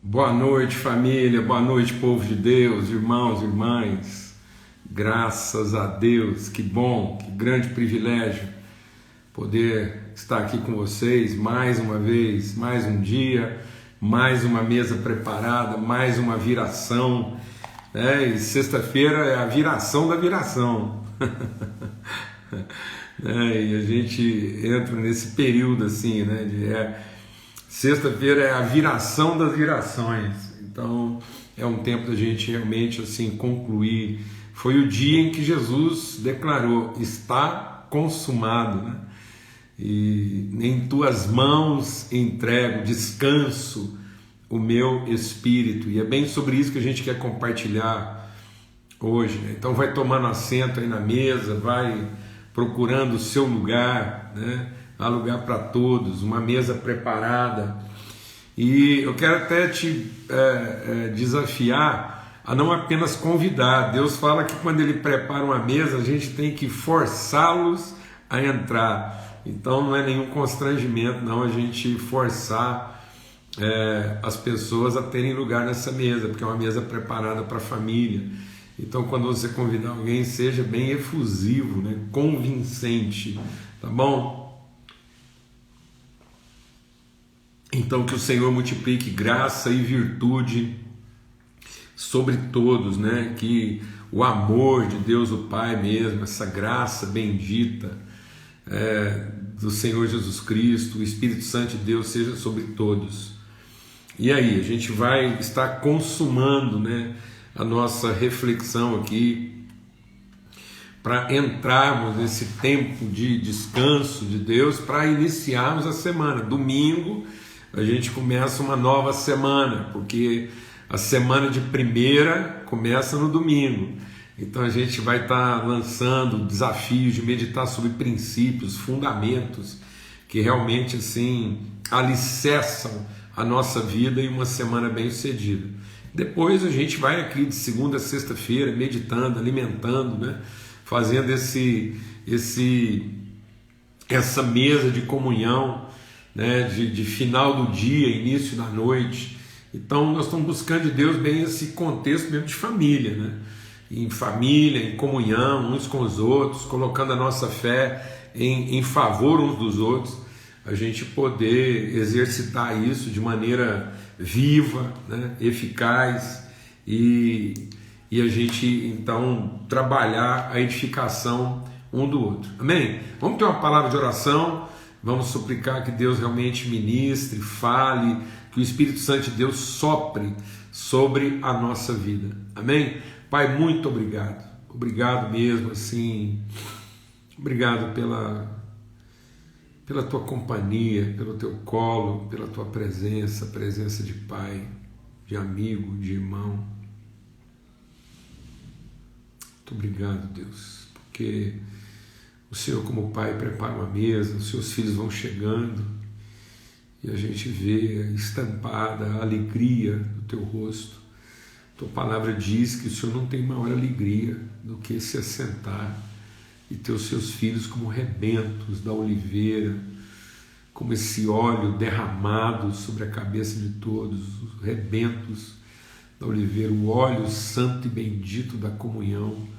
Boa noite, família, boa noite, povo de Deus, irmãos, irmãs. Graças a Deus, que bom, que grande privilégio poder estar aqui com vocês mais uma vez, mais um dia, mais uma mesa preparada, mais uma viração, né? E sexta-feira é a viração da viração. E a gente entra nesse período assim, né? Sexta-feira é a viração das virações, então é um tempo da gente realmente assim concluir. Foi o dia em que Jesus declarou: está consumado, né? E em tuas mãos entrego, descanso o meu espírito. E é bem sobre isso que a gente quer compartilhar hoje, né? Então vai tomando assento aí na mesa, vai procurando o seu lugar, né? Há lugar para todos, uma mesa preparada. E eu quero até te desafiar a não apenas convidar. Deus fala que quando Ele prepara uma mesa, a gente tem que forçá-los a entrar. Então não é nenhum constrangimento, não, a gente forçar as pessoas a terem lugar nessa mesa, porque é uma mesa preparada para a família. Então quando você convidar alguém, seja bem efusivo, né? Convincente, tá bom? Então que o Senhor multiplique graça e virtude sobre todos, né? Que o amor de Deus o Pai mesmo, essa graça bendita do Senhor Jesus Cristo, o Espírito Santo de Deus seja sobre todos. E aí, a gente vai estar consumando, né, a nossa reflexão aqui para entrarmos nesse tempo de descanso de Deus, para iniciarmos a semana. Domingo a gente começa uma nova semana, porque a semana de primeira começa no domingo. Então a gente vai estar lançando desafios de meditar sobre princípios, fundamentos que realmente assim alicerçam a nossa vida em uma semana bem sucedida. Depois a gente vai aqui de segunda a sexta-feira meditando, alimentando, né? Fazendo essa mesa de comunhão, né, de final do dia, início da noite. Então nós estamos buscando de Deus bem esse contexto mesmo de família, né? Em família, em comunhão uns com os outros, colocando a nossa fé em favor uns dos outros, a gente poder exercitar isso de maneira viva, né, eficaz, e a gente então trabalhar a edificação um do outro. Amém? Vamos ter uma palavra de oração. Vamos suplicar que Deus realmente ministre, fale, que o Espírito Santo de Deus sopre sobre a nossa vida. Amém? Pai, muito obrigado. Obrigado mesmo, assim. Obrigado pela tua companhia, pelo teu colo, pela tua presença, presença de pai, de amigo, de irmão. Muito obrigado, Deus, porque o Senhor, como Pai, prepara uma mesa, os seus filhos vão chegando e a gente vê estampada a alegria do teu rosto. Tua palavra diz que o Senhor não tem maior alegria do que se assentar e ter os seus filhos como rebentos da oliveira, como esse óleo derramado sobre a cabeça de todos, os rebentos da oliveira, o óleo santo e bendito da comunhão.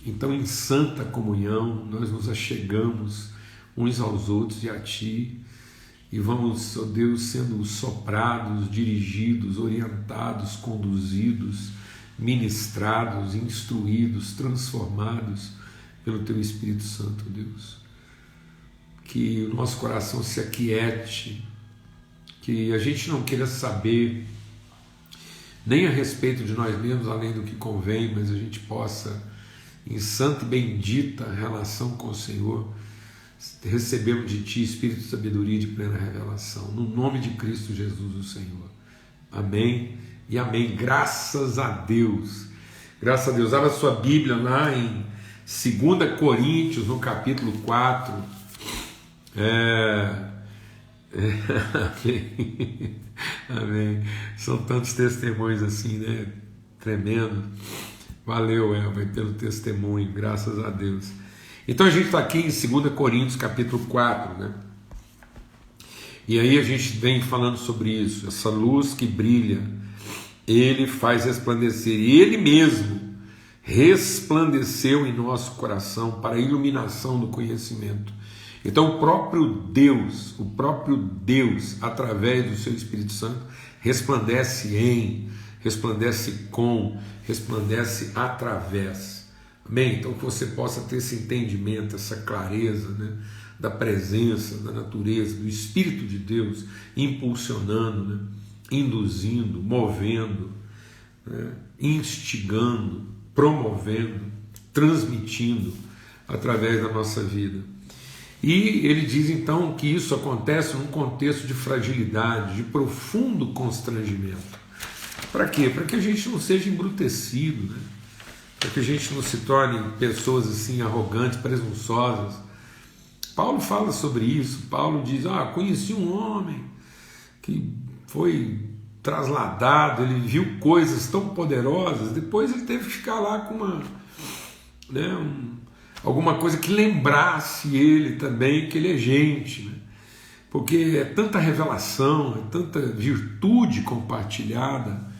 Então, em santa comunhão, nós nos achegamos uns aos outros e a Ti, e vamos, ó Deus, sendo soprados, dirigidos, orientados, conduzidos, ministrados, instruídos, transformados pelo Teu Espírito Santo, Deus. Que o nosso coração se aquiete, que a gente não queira saber nem a respeito de nós mesmos, além do que convém, mas a gente possa, em santa e bendita relação com o Senhor, recebemos de Ti espírito de sabedoria e de plena revelação, no nome de Cristo Jesus, o Senhor. Amém e amém. Graças a Deus. Graças a Deus. Abra sua Bíblia lá em 2 Coríntios, no capítulo 4. Amém. Amém. São tantos testemunhos assim, né? Tremendo. Valeu, Elva, pelo testemunho, graças a Deus. Então a gente está aqui em 2 Coríntios capítulo 4, né? E aí a gente vem falando sobre isso, essa luz que brilha, Ele faz resplandecer, e Ele mesmo resplandeceu em nosso coração para a iluminação do conhecimento. Então o próprio Deus, através do seu Espírito Santo, resplandece resplandece através. Amém? Então que você possa ter esse entendimento, essa clareza, né, da presença, da natureza, do Espírito de Deus impulsionando, né, induzindo, movendo, né, instigando, promovendo, transmitindo através da nossa vida. E ele diz então que isso acontece num contexto de fragilidade, de profundo constrangimento. Para quê? Para que a gente não seja embrutecido, né? Para que a gente não se torne pessoas assim arrogantes, presunçosas. Paulo fala sobre isso. Paulo diz: conheci um homem que foi trasladado, ele viu coisas tão poderosas, depois ele teve que ficar lá com alguma coisa que lembrasse ele também que ele é gente, né? Porque é tanta revelação, é tanta virtude compartilhada,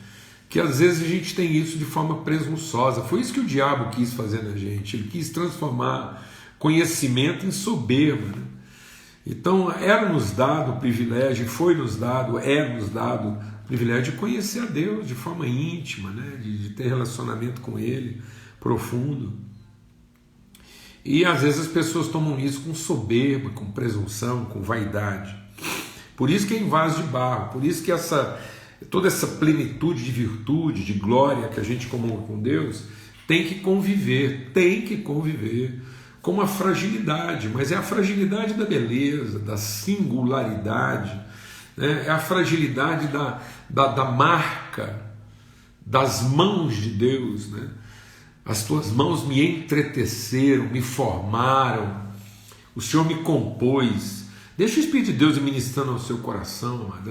que às vezes a gente tem isso de forma presunçosa. Foi isso que o diabo quis fazer na gente, ele quis transformar conhecimento em soberba, né? Então era-nos dado o privilégio, foi-nos dado, é-nos dado o privilégio de conhecer a Deus de forma íntima, né? de ter relacionamento com Ele profundo. E às vezes as pessoas tomam isso com soberba, com presunção, com vaidade. Por isso que é em vaso de barro, por isso que toda essa plenitude de virtude, de glória que a gente comunga com Deus, tem que conviver com a fragilidade, mas é a fragilidade da beleza, da singularidade, né? É a fragilidade da marca das mãos de Deus, né? As tuas mãos me entreteceram, me formaram, o Senhor me compôs. Deixa o Espírito de Deus ir ministrando ao seu coração, amado,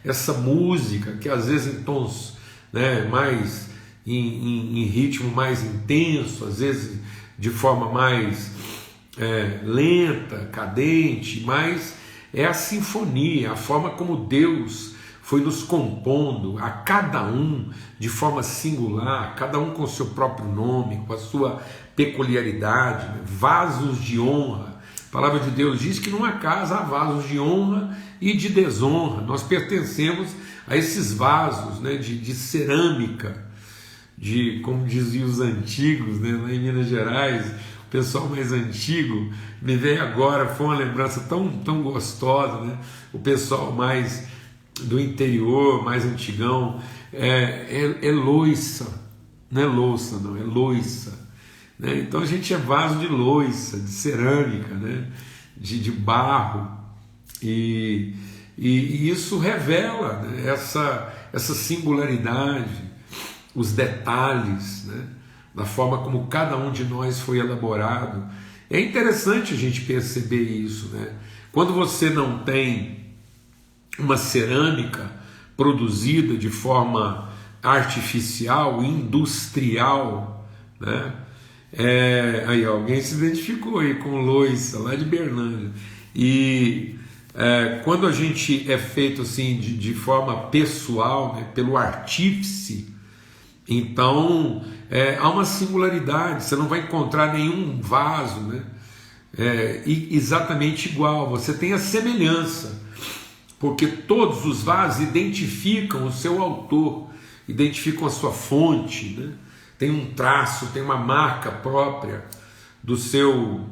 essa música que às vezes em tons, né, mais em ritmo mais intenso, às vezes de forma mais lenta, cadente, mas é a sinfonia, a forma como Deus foi nos compondo, a cada um de forma singular, cada um com o seu próprio nome, com a sua peculiaridade, né? Vasos de honra. A palavra de Deus diz que numa casa há vasos de honra e de desonra. Nós pertencemos a esses vasos, né, de cerâmica, como diziam os antigos, né, lá em Minas Gerais, o pessoal mais antigo, me veio agora, foi uma lembrança tão gostosa, né? O pessoal mais do interior, mais antigão, é loiça, não é louça, não, é loiça, né? Então a gente é vaso de loiça, de cerâmica, né? de barro, e isso revela, né, essa singularidade, os detalhes, né, da forma como cada um de nós foi elaborado. É interessante a gente perceber isso, né? Quando você não tem uma cerâmica produzida de forma artificial, industrial, né? Aí alguém se identificou aí com loiça, lá de Berlândia. E quando a gente é feito assim de forma pessoal, né, pelo artífice, então há uma singularidade. Você não vai encontrar nenhum vaso, né, exatamente igual. Você tem a semelhança, porque todos os vasos identificam o seu autor, identificam a sua fonte, né? Tem um traço, tem uma marca própria do seu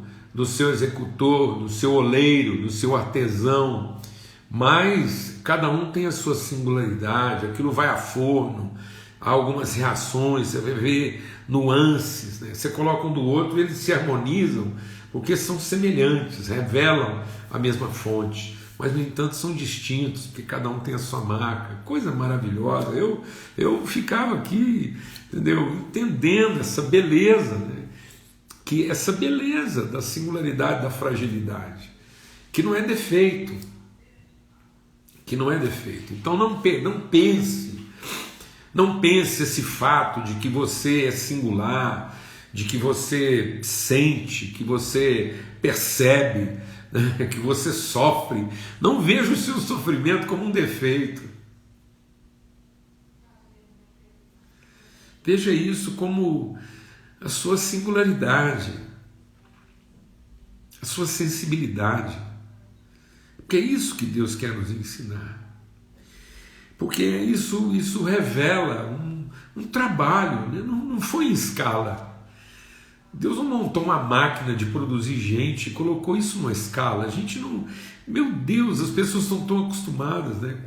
executor, do seu oleiro, do seu artesão, mas cada um tem a sua singularidade. Aquilo vai a forno, há algumas reações, você vai ver nuances, né? Você coloca um do outro e eles se harmonizam, porque são semelhantes, revelam a mesma fonte, mas no entanto são distintos, porque cada um tem a sua marca. Coisa maravilhosa. Eu ficava aqui, entendeu, entendendo essa beleza, né? Que essa beleza da singularidade, da fragilidade, que não é defeito, Então não pense esse fato de que você é singular, de que você sente, que você percebe, né, que você sofre. Não veja o seu sofrimento como um defeito. Veja isso como a sua singularidade, a sua sensibilidade. Porque é isso que Deus quer nos ensinar. Porque isso revela um trabalho, né? Não foi em escala. Deus não montou uma máquina de produzir gente e colocou isso numa escala. A gente não. Meu Deus, as pessoas estão tão acostumadas, né,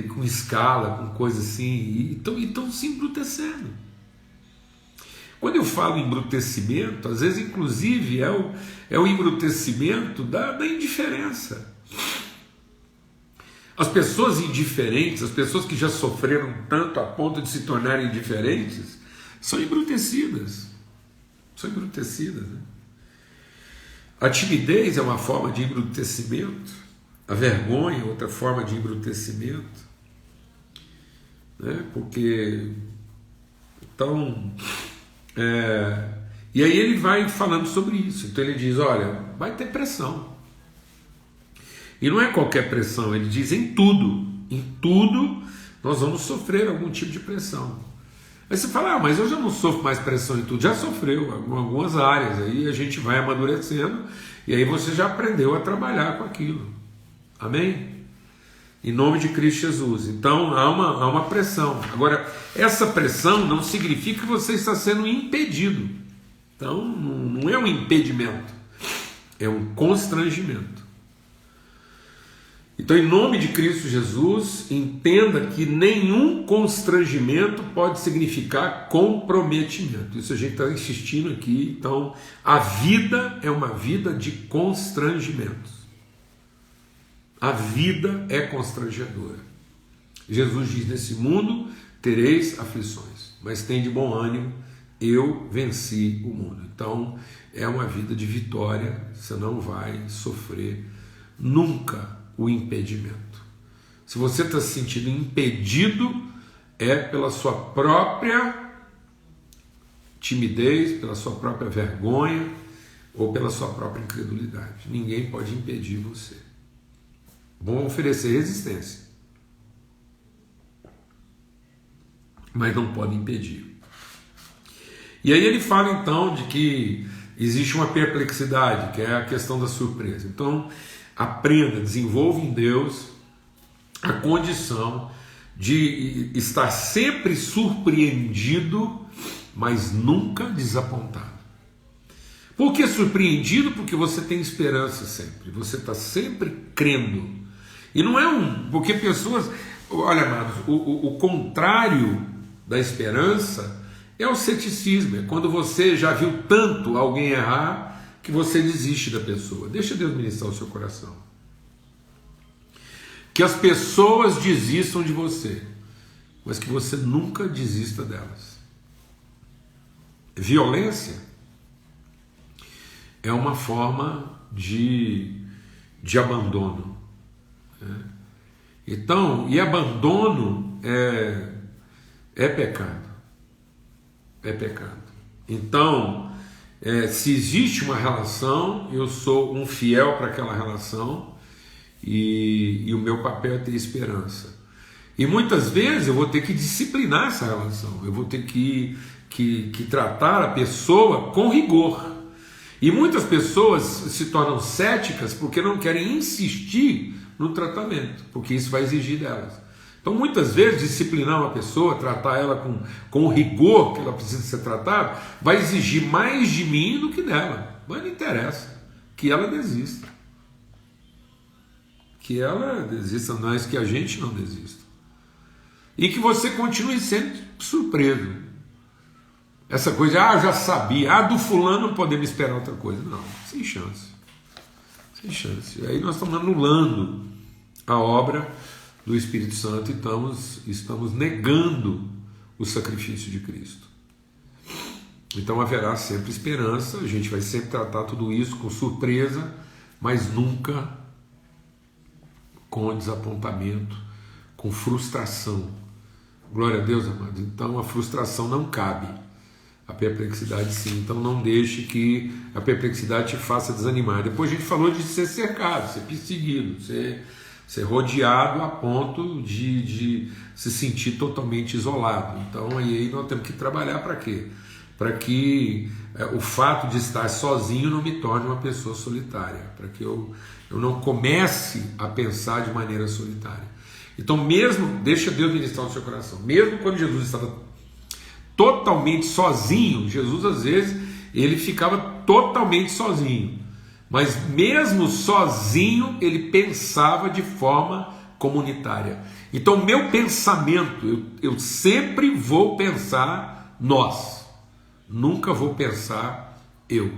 com escala, com coisa assim, e estão se embrutecendo. Quando eu falo embrutecimento, às vezes, inclusive, é o embrutecimento da indiferença. As pessoas indiferentes, as pessoas que já sofreram tanto a ponto de se tornarem indiferentes, são embrutecidas. São embrutecidas. Né? A timidez é uma forma de embrutecimento. A vergonha é outra forma de embrutecimento. Né? Porque... Então... e aí ele vai falando sobre isso. Então ele diz, olha, vai ter pressão. E não é qualquer pressão, ele diz em tudo nós vamos sofrer algum tipo de pressão. Aí você fala, mas eu já não sofro mais pressão em tudo. Já sofreu em algumas áreas, aí a gente vai amadurecendo e aí você já aprendeu a trabalhar com aquilo. Amém? Em nome de Cristo Jesus. Então há uma pressão. Agora, essa pressão não significa que você está sendo impedido. Então não é um impedimento, é um constrangimento. Então, em nome de Cristo Jesus, entenda que nenhum constrangimento pode significar comprometimento. Isso a gente está insistindo aqui. Então, a vida é uma vida de constrangimentos. A vida é constrangedora. Jesus diz, nesse mundo tereis aflições, mas tende bom ânimo, eu venci o mundo. Então, é uma vida de vitória, você não vai sofrer nunca o impedimento. Se você está se sentindo impedido, é pela sua própria timidez, pela sua própria vergonha ou pela sua própria incredulidade. Ninguém pode impedir você. Vão oferecer resistência, mas não podem impedir. E aí ele fala então de que existe uma perplexidade, que é a questão da surpresa. Então, aprenda, desenvolva em Deus a condição de estar sempre surpreendido, mas nunca desapontado. Por que surpreendido? Porque você tem esperança sempre, você está sempre crendo. E não é porque pessoas... Olha, amados, o contrário da esperança é o ceticismo, é quando você já viu tanto alguém errar que você desiste da pessoa. Deixa Deus ministrar o seu coração. Que as pessoas desistam de você, mas que você nunca desista delas. Violência é uma forma de abandono. Né? Então, e abandono é pecado. É pecado. Então, se existe uma relação, eu sou um fiel para aquela relação e o meu papel é ter esperança. E muitas vezes eu vou ter que disciplinar essa relação, eu vou ter que tratar a pessoa com rigor. E muitas pessoas se tornam céticas porque não querem insistir no tratamento, porque isso vai exigir delas. Então, muitas vezes, disciplinar uma pessoa, tratar ela com o rigor que ela precisa ser tratada, vai exigir mais de mim do que dela. Mas não interessa. Que ela desista. Que ela desista, mas que a gente não desista. E que você continue sendo surpreso. Essa coisa, eu já sabia, do fulano não podemos esperar outra coisa. Não, sem chance. Sem chance. E aí nós estamos anulando a obra do Espírito Santo e estamos negando o sacrifício de Cristo. Então haverá sempre esperança, a gente vai sempre tratar tudo isso com surpresa, mas nunca com desapontamento, com frustração. Glória a Deus, amados. Então a frustração não cabe A perplexidade sim. Então não deixe que a perplexidade te faça desanimar. Depois a gente falou de ser cercado, ser perseguido, ser rodeado a ponto de se sentir totalmente isolado. Então aí nós temos que trabalhar para quê? Para que o fato de estar sozinho não me torne uma pessoa solitária, para que eu não comece a pensar de maneira solitária. Então mesmo, deixa Deus ministrar no seu coração, mesmo quando Jesus estava totalmente sozinho, Jesus às vezes ele ficava totalmente sozinho, mas mesmo sozinho ele pensava de forma comunitária. Então meu pensamento, eu sempre vou pensar nós, nunca vou pensar eu.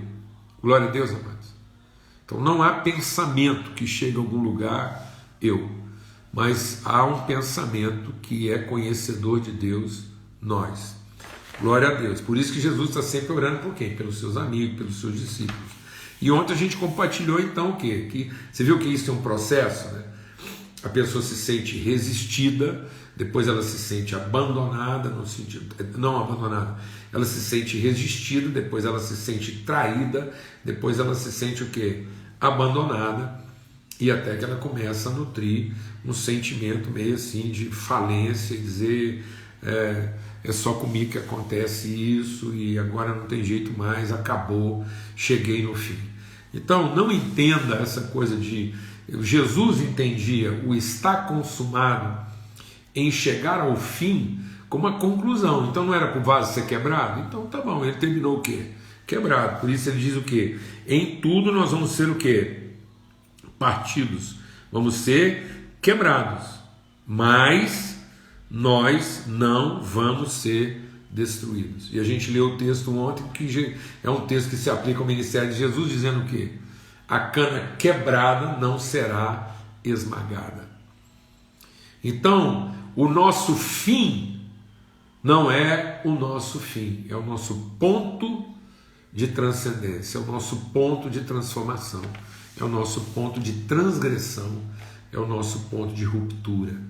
Glória a Deus, amados. Então não há pensamento que chegue a algum lugar eu, mas há um pensamento que é conhecedor de Deus, nós. Glória a Deus. Por isso que Jesus está sempre orando por quem? Pelos seus amigos, pelos seus discípulos. E ontem a gente compartilhou então o quê? Que você viu que isso é um processo, né? A pessoa se sente resistida, depois ela se sente abandonada, no sentido, não abandonada, ela se sente resistida, depois ela se sente traída, depois ela se sente o quê? Abandonada, e até que ela começa a nutrir um sentimento meio assim de falência e dizer é só comigo que acontece isso e agora não tem jeito mais, acabou, cheguei no fim. Então não entenda essa coisa de... Jesus entendia o estar consumado em chegar ao fim como uma conclusão. Então não era para o vaso ser quebrado? Então tá bom, ele terminou o quê? Quebrado. Por isso ele diz o quê? Em tudo nós vamos ser o quê? Partidos. Vamos ser quebrados. Mas nós não vamos ser destruídos. E a gente leu o texto ontem, que é um texto que se aplica ao ministério de Jesus, dizendo o quê? A cana quebrada não será esmagada. Então, o nosso fim não é o nosso fim, é o nosso ponto de transcendência, é o nosso ponto de transformação, é o nosso ponto de transgressão, é o nosso ponto de ruptura.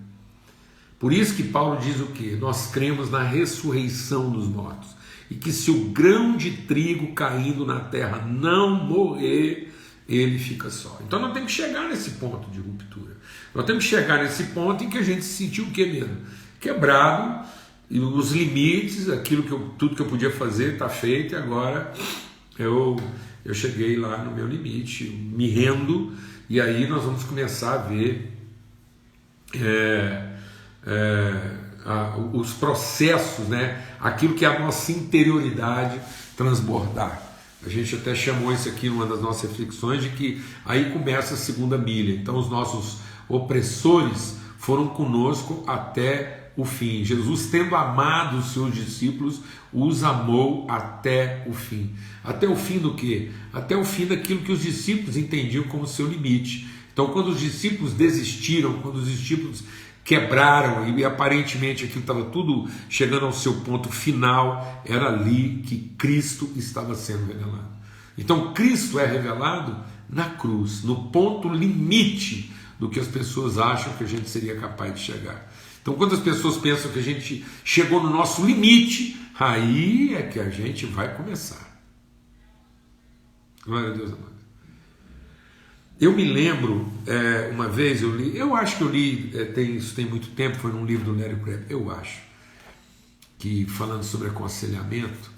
Por isso que Paulo diz o quê? Nós cremos na ressurreição dos mortos, e que se o grão de trigo caindo na terra não morrer, ele fica só. Então nós temos que chegar nesse ponto de ruptura. Nós temos que chegar nesse ponto em que a gente se sentiu o que mesmo? Quebrado, e os limites, tudo que eu podia fazer está feito, e agora eu cheguei lá no meu limite, me rendo, e aí nós vamos começar a ver os processos, né? Aquilo que é a nossa interioridade transbordar. A gente até chamou isso aqui numa das nossas reflexões, de que aí começa a segunda milha. Então os nossos opressores foram conosco até o fim. Jesus, tendo amado os seus discípulos, os amou até o fim. Até o fim do quê? Até o fim daquilo que os discípulos entendiam como seu limite. Então quando os discípulos desistiram, quando os discípulos quebraram e aparentemente aquilo estava tudo chegando ao seu ponto final, era ali que Cristo estava sendo revelado. Então Cristo é revelado na cruz, no ponto limite do que as pessoas acham que a gente seria capaz de chegar. Então quando as pessoas pensam que a gente chegou no nosso limite, aí é que a gente vai começar. Glória a Deus, amado. Eu me lembro, uma vez eu li, eu acho que eu li, isso tem muito tempo, foi num livro do Larry Crabb, eu acho, que falando sobre aconselhamento,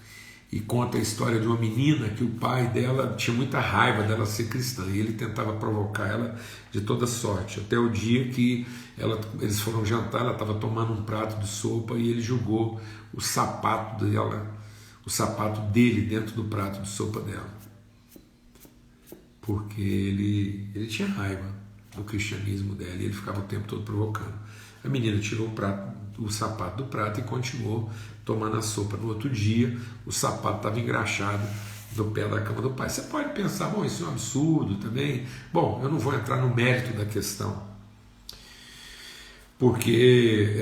e conta a história de uma menina que o pai dela tinha muita raiva dela ser cristã, e ele tentava provocar ela de toda sorte, até o dia que eles foram jantar, ela estava tomando um prato de sopa e ele jogou o sapato dele dentro do prato de sopa dela. Porque ele tinha raiva do cristianismo dela e ele ficava o tempo todo provocando. A menina tirou o sapato do prato e continuou tomando a sopa. No outro dia, o sapato estava engraxado no pé da cama do pai. Você pode pensar, bom, isso é um absurdo também. Bom, eu não vou entrar no mérito da questão, porque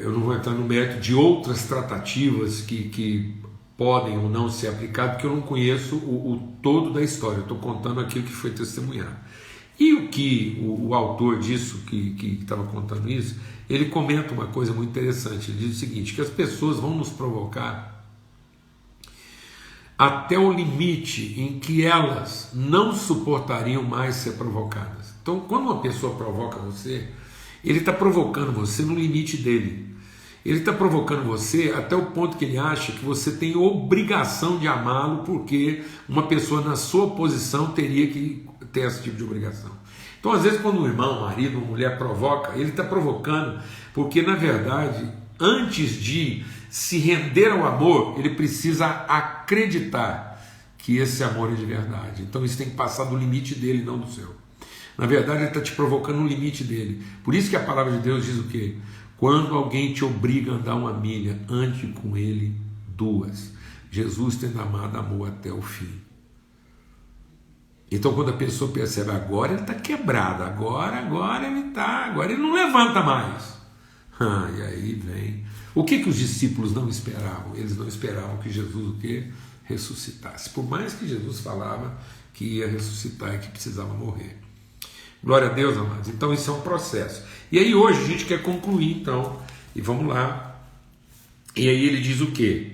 eu não vou entrar no mérito de outras tratativas que podem ou não ser aplicadas, porque eu não conheço o todo da história, eu estou contando aquilo que foi testemunhado. E o que o autor disso, que estava contando isso, ele comenta uma coisa muito interessante, ele diz o seguinte, que as pessoas vão nos provocar até o limite em que elas não suportariam mais ser provocadas. Então, quando uma pessoa provoca você, ele está provocando você no limite dele. Ele está provocando você até o ponto que ele acha que você tem obrigação de amá-lo, porque uma pessoa na sua posição teria que ter esse tipo de obrigação. Então, às vezes, quando um irmão, um marido, uma mulher provoca, ele está provocando porque, na verdade, antes de se render ao amor, ele precisa acreditar que esse amor é de verdade. Então, isso tem que passar do limite dele, não do seu. Na verdade, ele está te provocando no limite dele. Por isso que a palavra de Deus diz o quê? Quando alguém te obriga a andar 1 milha, ande com ele 2. Jesus, tendo amado, amou até o fim. Então, quando a pessoa percebe, agora ele está quebrado, agora ele não levanta mais. E aí vem. O que os discípulos não esperavam? Eles não esperavam que Jesus o quê? Ressuscitasse. Por mais que Jesus falava que ia ressuscitar e que precisava morrer. Glória a Deus, amados. Então isso é um processo. E aí hoje a gente quer concluir, então, e vamos lá. E aí ele diz o quê?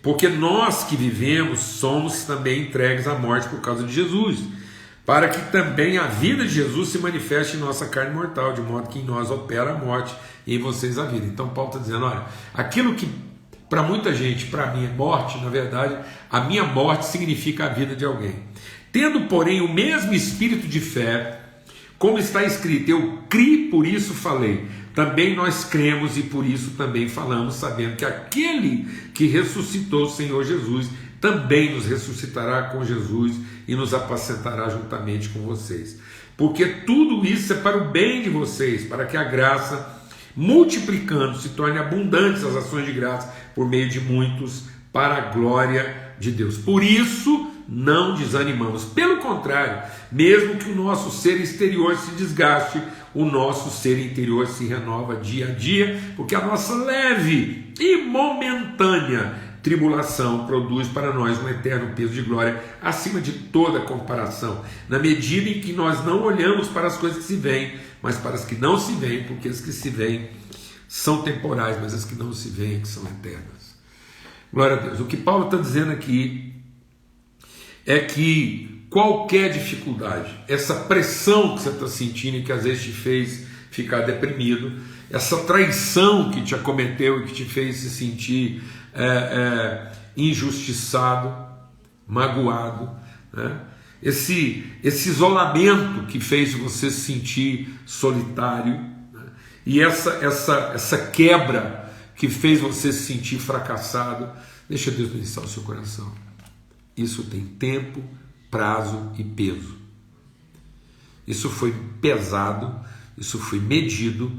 Porque nós que vivemos somos também entregues à morte por causa de Jesus, para que também a vida de Jesus se manifeste em nossa carne mortal, de modo que em nós opera a morte e em vocês a vida. Então Paulo está dizendo, olha, aquilo que para muita gente, para mim é morte, na verdade, a minha morte significa a vida de alguém. Tendo, porém, o mesmo espírito de fé, como está escrito, eu criei, por isso falei. Também nós cremos e por isso também falamos, sabendo que aquele que ressuscitou o Senhor Jesus também nos ressuscitará com Jesus e nos apacentará juntamente com vocês. Porque tudo isso é para o bem de vocês, para que a graça, multiplicando, se torne abundantes as ações de graça por meio de muitos, para a glória de Deus. Por isso, não desanimamos. Pelo contrário, mesmo que o nosso ser exterior se desgaste, o nosso ser interior se renova dia a dia, porque a nossa leve e momentânea tribulação produz para nós um eterno peso de glória acima de toda comparação, na medida em que nós não olhamos para as coisas que se veem, mas para as que não se veem, porque as que se veem são temporais, mas as que não se veem é que são eternas. Glória a Deus. O que Paulo está dizendo aqui é que qualquer dificuldade, essa pressão que você está sentindo e que às vezes te fez ficar deprimido, essa traição que te acometeu e que te fez se sentir injustiçado, magoado, né? Esse isolamento que fez você se sentir solitário, né? E essa quebra que fez você se sentir fracassado, deixa Deus ministrar o seu coração. Isso tem tempo, prazo e peso. Isso foi pesado, isso foi medido,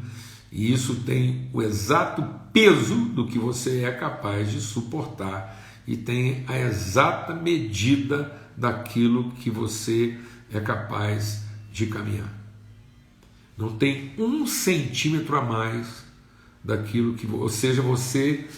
e isso tem o exato peso do que você é capaz de suportar, e tem a exata medida daquilo que você é capaz de caminhar. Não tem 1 centímetro a mais daquilo que, ou seja, você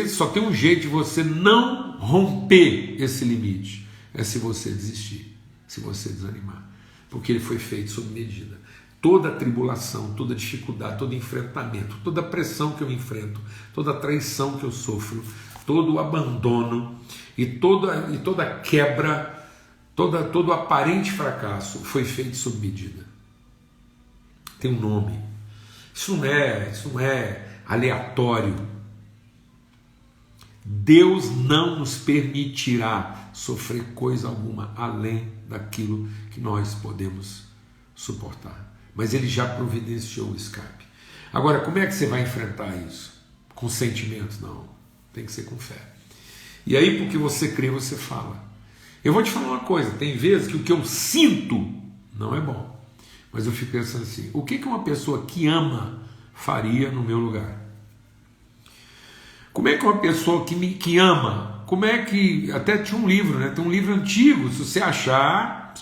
só tem um jeito de você não romper esse limite, é se você desistir, se você desanimar, porque ele foi feito sob medida. Toda tribulação, toda dificuldade, todo enfrentamento, toda pressão que eu enfrento, toda traição que eu sofro, todo o abandono e toda quebra, todo aparente fracasso foi feito sob medida. Tem um nome. Isso não é aleatório. Deus não nos permitirá sofrer coisa alguma além daquilo que nós podemos suportar. Mas Ele já providenciou o escape. Agora, como é que você vai enfrentar isso? Com sentimentos? Não. Tem que ser com fé. E aí, porque você crê, você fala. Eu vou te falar uma coisa. Tem vezes que o que eu sinto não é bom. Mas eu fico pensando assim, o que uma pessoa que ama faria no meu lugar? Como é que uma pessoa que ama, como é que, até tinha um livro, né? Tem um livro antigo, se você achar,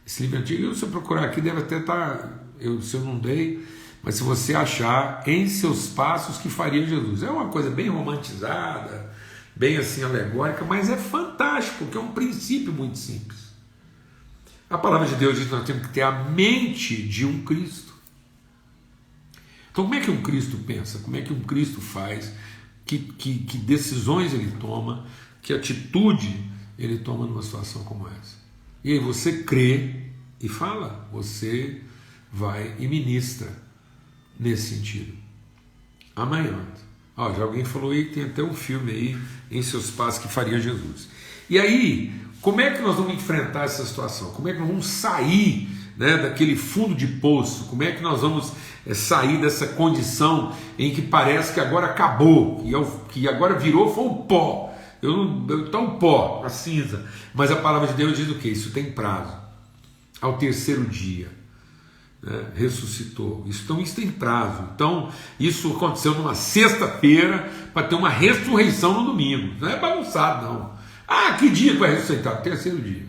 esse livro antigo, se você procurar aqui, deve até estar, se eu não dei, mas se você achar, Em Seus Passos que Faria Jesus. É uma coisa bem romantizada, bem assim alegórica, mas é fantástico, porque é um princípio muito simples. A palavra de Deus diz que nós temos que ter a mente de um Cristo. Então como é que um Cristo pensa? Como é que um Cristo faz? que decisões ele toma, que atitude ele toma numa situação como essa. E aí você crê e fala, você vai e ministra nesse sentido. Amanhã. Já alguém falou aí que tem até um filme aí, Em Seus Passos, que faria Jesus. E aí, como é que nós vamos enfrentar essa situação? Como é que nós vamos sair, né, daquele fundo de poço? Como é que nós vamos sair dessa condição em que parece que agora acabou, que agora virou, foi um pó. Está um pó, a cinza. Mas a palavra de Deus diz o quê? Isso tem prazo. Ao terceiro dia, né, ressuscitou. Então isso tem prazo. Então isso aconteceu numa sexta-feira para ter uma ressurreição no domingo. Não é bagunçado, não. Que dia que vai ressuscitar? Terceiro dia.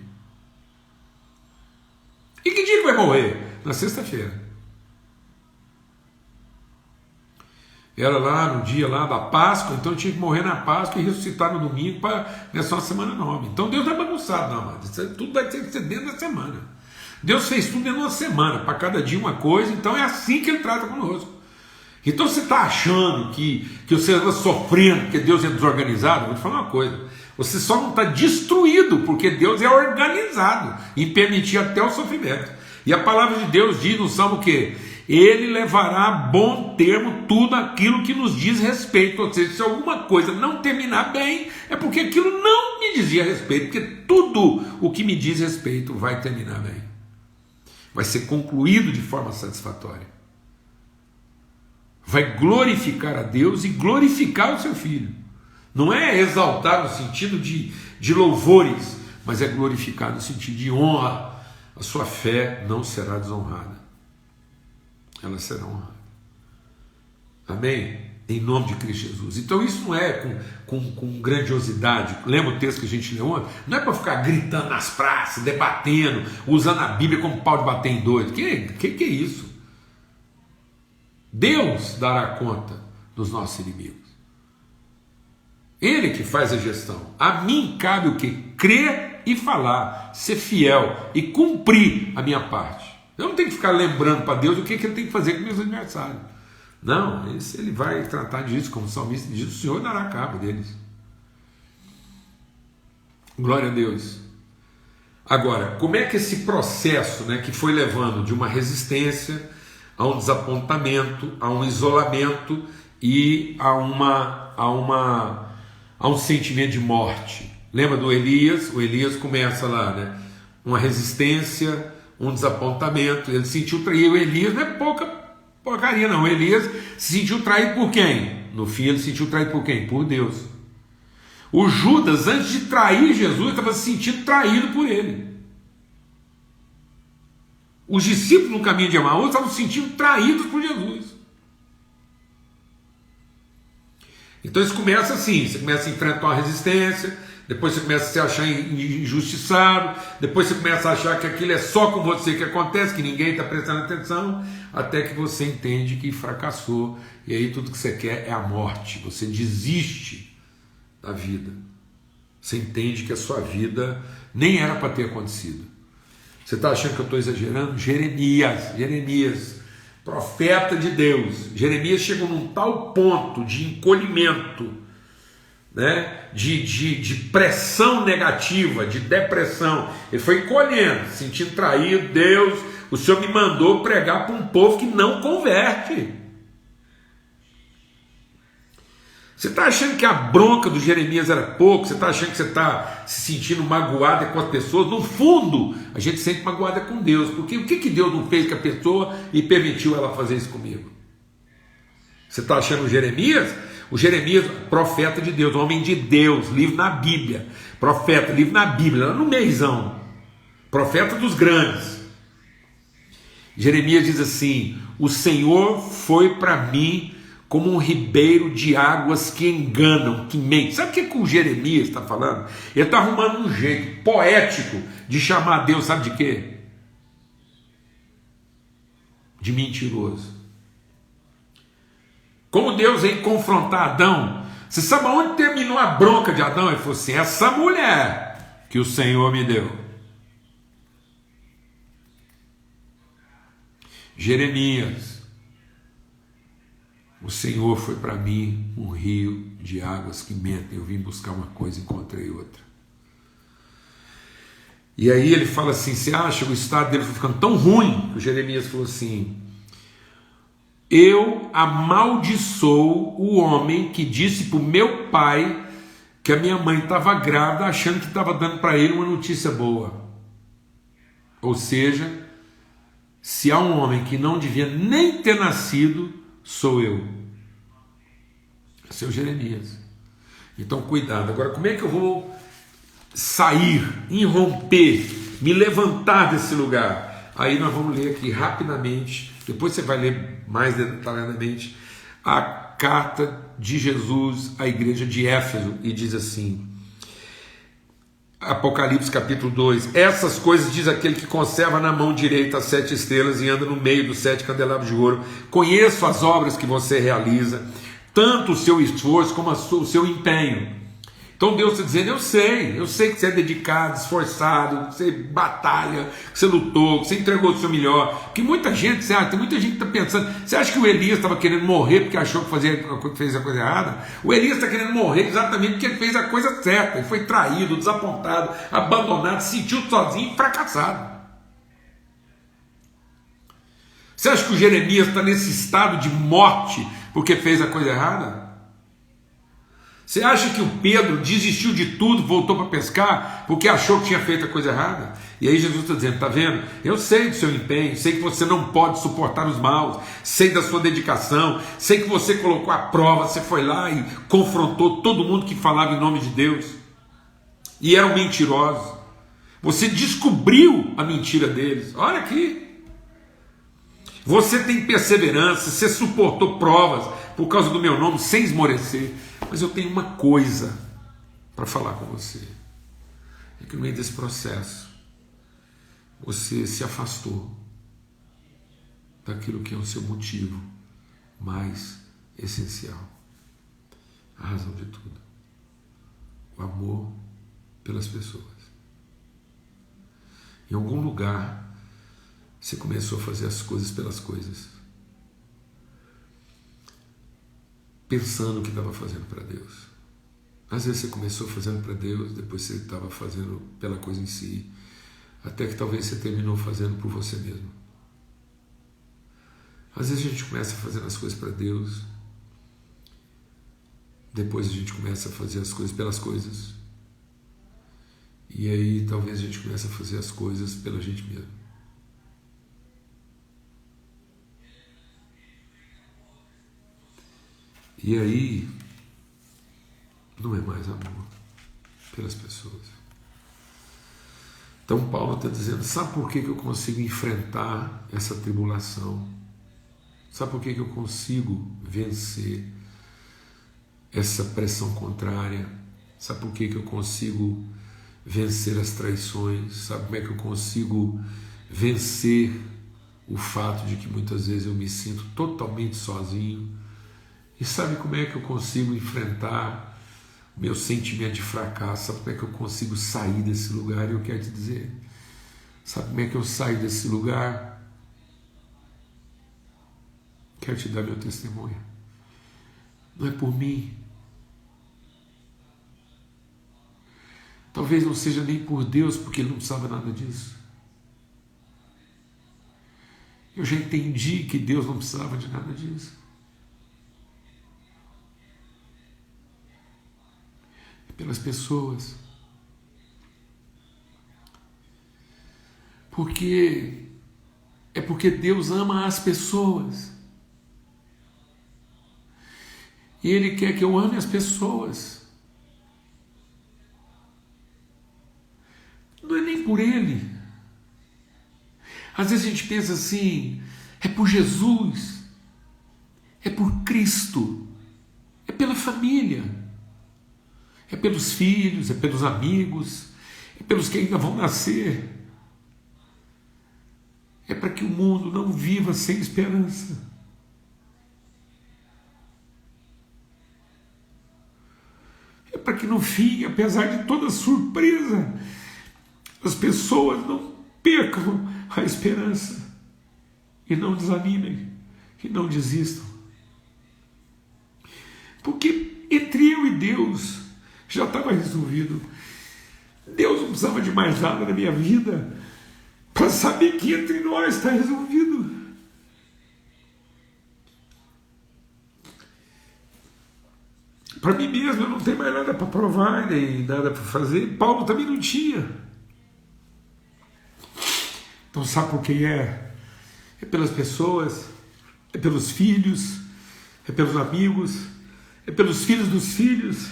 E que dia que vai morrer? Na sexta-feira. Era lá no dia lá da Páscoa, então tinha que morrer na Páscoa e ressuscitar no domingo para nessa semana nova. Então Deus não é bagunçado, não, mas tudo vai ter que ser dentro da semana. Deus fez tudo dentro de uma semana, para cada dia uma coisa, então é assim que Ele trata conosco. Então você está achando que você está sofrendo porque Deus é desorganizado? Vou te falar uma coisa, você só não está destruído porque Deus é organizado em permitir até o sofrimento. E a palavra de Deus diz no Salmo que Ele levará a bom termo tudo aquilo que nos diz respeito. Ou seja, se alguma coisa não terminar bem, é porque aquilo não me dizia respeito, porque tudo o que me diz respeito vai terminar bem, vai ser concluído de forma satisfatória, vai glorificar a Deus e glorificar o seu Filho. Não é exaltar no sentido de louvores, mas é glorificar no sentido de honra. A sua fé não será desonrada, ela será honrada. Amém? Em nome de Cristo Jesus. Então isso não é com grandiosidade. Lembra o texto que a gente leu ontem? Não é para ficar gritando nas praças, debatendo, usando a Bíblia como pau de bater em doido. Que é isso? Deus dará conta dos nossos inimigos. Ele que faz a gestão. A mim cabe o quê? Crer e falar, ser fiel e cumprir a minha parte. Eu não tenho que ficar lembrando para Deus o que Ele tem que fazer com meus adversários. Não, Ele vai tratar disso, como o salmista diz, o Senhor dará cabo deles. Glória a Deus. Agora, como é que esse processo, né, que foi levando de uma resistência a um desapontamento, a um isolamento e a um sentimento de morte? Lembra do Elias? O Elias começa lá, né? Uma resistência, um desapontamento, ele se sentiu traído. O Elias não é porcaria não, o Elias se sentiu traído por quem? No fim ele se sentiu traído por quem? Por Deus. O Judas, antes de trair Jesus, estava se sentindo traído por ele. Os discípulos no caminho de Emaús estavam se sentindo traídos por Jesus. Então isso começa assim, você começa a enfrentar uma resistência, depois você começa a se achar injustiçado, depois você começa a achar que aquilo é só com você que acontece, que ninguém está prestando atenção, até que você entende que fracassou, e aí tudo que você quer é a morte, você desiste da vida, você entende que a sua vida nem era para ter acontecido. Você está achando que eu estou exagerando? Jeremias, profeta de Deus, Jeremias chegou num tal ponto de encolhimento, né, de pressão negativa, de depressão, ele foi encolhendo, sentindo traído. Deus, o Senhor me mandou pregar para um povo que não converte. Você está achando que a bronca do Jeremias era pouco? Você está achando que você está se sentindo magoada com as pessoas? No fundo, a gente se sente magoada com Deus, porque o que Deus não fez com a pessoa e permitiu ela fazer isso comigo? Você está achando o Jeremias, profeta de Deus, homem de Deus, livro na Bíblia, profeta, livro na Bíblia, lá no meizão, profeta dos grandes. Jeremias diz assim: o Senhor foi para mim como um ribeiro de águas que enganam, que mentem. Sabe o que o Jeremias está falando? Ele está arrumando um jeito poético de chamar Deus, sabe de quê? De mentiroso. Como Deus veio confrontar Adão, você sabe onde terminou a bronca de Adão? Ele falou assim: essa mulher que o Senhor me deu. Jeremias, o Senhor foi para mim um rio de águas que mentem. Eu vim buscar uma coisa e encontrei outra. E aí ele fala assim, você acha que o estado dele foi ficando tão ruim, que o Jeremias falou assim, eu amaldiçoo o homem que disse para o meu pai que a minha mãe estava grávida, achando que estava dando para ele uma notícia boa. Ou seja, se há um homem que não devia nem ter nascido, sou eu. Esse é o Jeremias. Então cuidado. Agora, como é que eu vou sair, irromper, me levantar desse lugar? Aí nós vamos ler aqui rapidamente, depois você vai ler mais detalhadamente a carta de Jesus à igreja de Éfeso, e diz assim, Apocalipse capítulo 2, essas coisas diz aquele que conserva na mão direita as 7 estrelas e anda no meio dos 7 candelabros de ouro, conheço as obras que você realiza, tanto o seu esforço como o seu empenho. Então Deus está dizendo, eu sei que você é dedicado, esforçado, que você batalha, que você lutou, que você entregou o seu melhor. Porque muita gente, tem muita gente que está pensando, você acha que o Elias estava querendo morrer porque achou que fez a coisa errada? O Elias está querendo morrer exatamente porque ele fez a coisa certa, ele foi traído, desapontado, abandonado, se sentiu sozinho e fracassado. Você acha que o Jeremias está nesse estado de morte porque fez a coisa errada? Você acha que o Pedro desistiu de tudo, voltou para pescar, porque achou que tinha feito a coisa errada? E aí Jesus está dizendo, está vendo? Eu sei do seu empenho, sei que você não pode suportar os maus, sei da sua dedicação, sei que você colocou à prova, você foi lá e confrontou todo mundo que falava em nome de Deus, e eram mentirosos. Você descobriu a mentira deles. Olha aqui. Você tem perseverança, você suportou provas por causa do meu nome, sem esmorecer. Mas eu tenho uma coisa para falar com você. É que no meio desse processo, você se afastou daquilo que é o seu motivo mais essencial. A razão de tudo. O amor pelas pessoas. Em algum lugar, você começou a fazer as coisas pelas coisas, pensando que estava fazendo para Deus. Às vezes você começou fazendo para Deus, depois você estava fazendo pela coisa em si, até que talvez você terminou fazendo por você mesmo. Às vezes a gente começa fazendo as coisas para Deus, depois a gente começa a fazer as coisas pelas coisas, e aí talvez a gente comece a fazer as coisas pela gente mesmo. E aí, não é mais amor pelas pessoas. Então Paulo está dizendo, sabe por que eu consigo enfrentar essa tribulação? Sabe por que eu consigo vencer essa pressão contrária? Sabe por que eu consigo vencer as traições? Sabe como é que eu consigo vencer o fato de que muitas vezes eu me sinto totalmente sozinho? E sabe como é que eu consigo enfrentar meu sentimento de fracasso? Sabe como é que eu consigo sair desse lugar? E eu quero te dizer, sabe como é que eu saio desse lugar? Quero te dar meu testemunho. Não é por mim. Talvez não seja nem por Deus, porque Ele não precisava nada disso. Eu já entendi que Deus não precisava de nada disso. Pelas pessoas, porque Deus ama as pessoas e Ele quer que eu ame as pessoas. Não é nem por Ele. Às vezes a gente pensa assim, é por Jesus, é por Cristo, é pela família. É pelos filhos, é pelos amigos, é pelos que ainda vão nascer. É para que o mundo não viva sem esperança. É para que no fim, apesar de toda surpresa, as pessoas não percam a esperança e não desanimem, e não desistam. Porque entre eu e Deus já estava resolvido. Deus não precisava de mais nada na minha vida para saber que entre nós está resolvido. Para mim mesmo eu não tenho mais nada para provar, nem nada para fazer. Paulo também não tinha. Então sabe por quem é? É pelas pessoas, é pelos filhos, é pelos amigos, é pelos filhos dos filhos.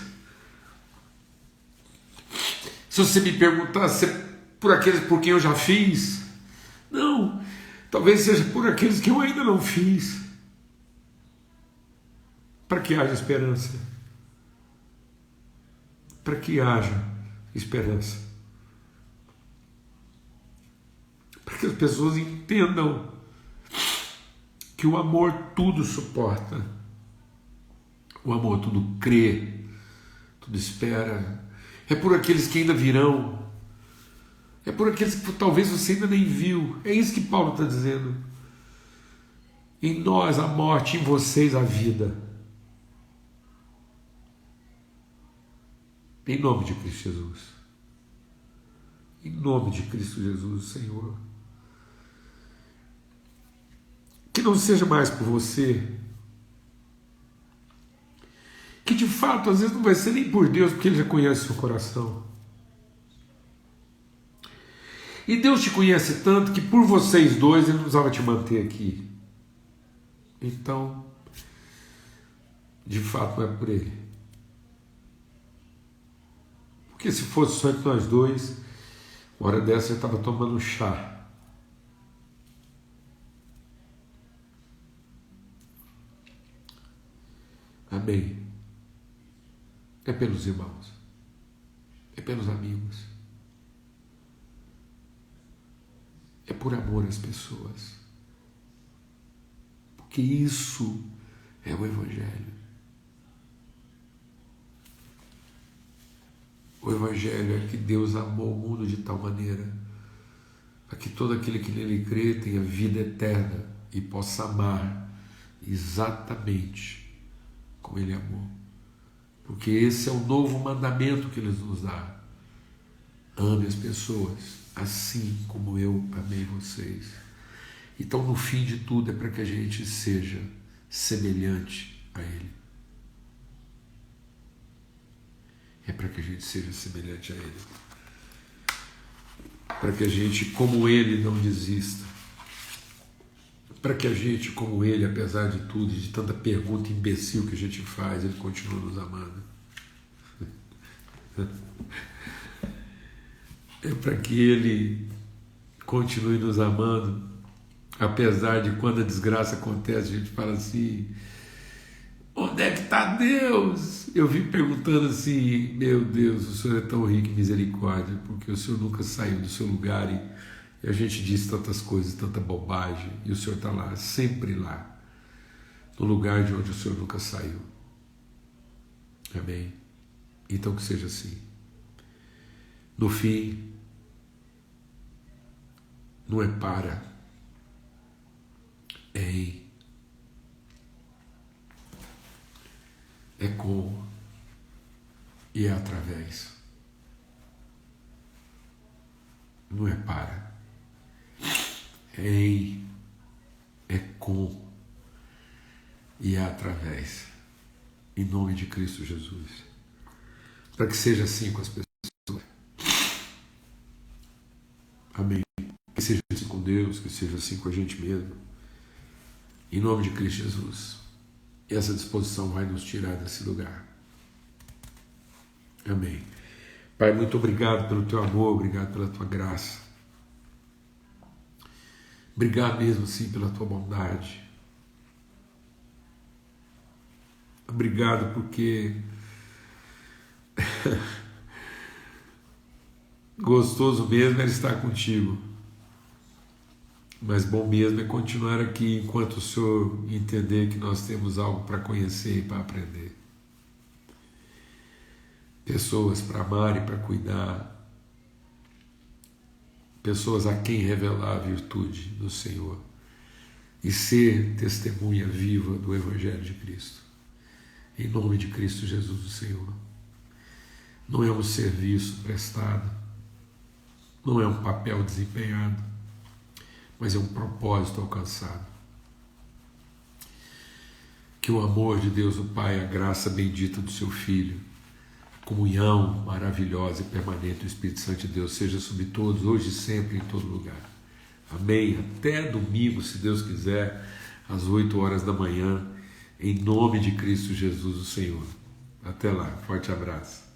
Se você me perguntar se é por aqueles por quem eu já fiz, não, talvez seja por aqueles que eu ainda não fiz, para que haja esperança. Para que haja esperança. Para que as pessoas entendam que o amor tudo suporta, o amor tudo crê, tudo espera. É por aqueles que ainda virão, é por aqueles que talvez você ainda nem viu. É isso que Paulo está dizendo. Em nós a morte, em vocês a vida. Em nome de Cristo Jesus. Em nome de Cristo Jesus, Senhor. Que não seja mais por você. Que de fato, às vezes, não vai ser nem por Deus, porque Ele já conhece o seu coração. E Deus te conhece tanto que por vocês dois Ele não precisava te manter aqui. Então, de fato, não é por Ele. Porque se fosse só entre nós dois, uma hora dessa eu estava tomando chá. Amém. É pelos irmãos. É pelos amigos. É por amor às pessoas. Porque isso é o Evangelho. O Evangelho é que Deus amou o mundo de tal maneira para que todo aquele que nele crê tenha vida eterna e possa amar exatamente como Ele amou. Porque esse é o novo mandamento que Ele nos dá. Ame as pessoas assim como eu amei vocês. Então, no fim de tudo, é para que a gente seja semelhante a Ele. É para que a gente seja semelhante a Ele. Para que a gente, como Ele, não desista. Para que a gente, como Ele, apesar de tudo, de tanta pergunta imbecil que a gente faz, Ele continua nos amando. É para que Ele continue nos amando, apesar de quando a desgraça acontece, a gente fala assim: onde é que está Deus? Eu vim perguntando assim: meu Deus, o Senhor é tão rico em misericórdia, porque o Senhor nunca saiu do seu lugar e a gente diz tantas coisas, tanta bobagem, e o Senhor está lá, sempre lá, no lugar de onde o Senhor nunca saiu. Amém? Então que seja assim. No fim, não é para, é em, é com e é através. Não é para, é em, é com e é através. Em nome de Cristo Jesus. Para que seja assim com as pessoas. Amém. Que seja assim com Deus, que seja assim com a gente mesmo. Em nome de Cristo Jesus. E essa disposição vai nos tirar desse lugar. Amém. Pai, muito obrigado pelo teu amor, obrigado pela tua graça. Obrigado mesmo, sim, pela tua bondade. Obrigado porque gostoso mesmo é estar contigo, mas bom mesmo é continuar aqui enquanto o Senhor entender que nós temos algo para conhecer e para aprender. Pessoas para amar e para cuidar, pessoas a quem revelar a virtude do Senhor e ser testemunha viva do Evangelho de Cristo. em nome de Cristo Jesus, o Senhor. Não é um serviço prestado, não é um papel desempenhado, mas é um propósito alcançado. Que o amor de Deus, o Pai, a graça bendita do seu Filho, a comunhão maravilhosa e permanente do Espírito Santo de Deus seja sobre todos, hoje e sempre, em todo lugar. Amém. Até domingo, se Deus quiser, às 8 horas da manhã, em nome de Cristo Jesus, o Senhor. Até lá. Forte abraço.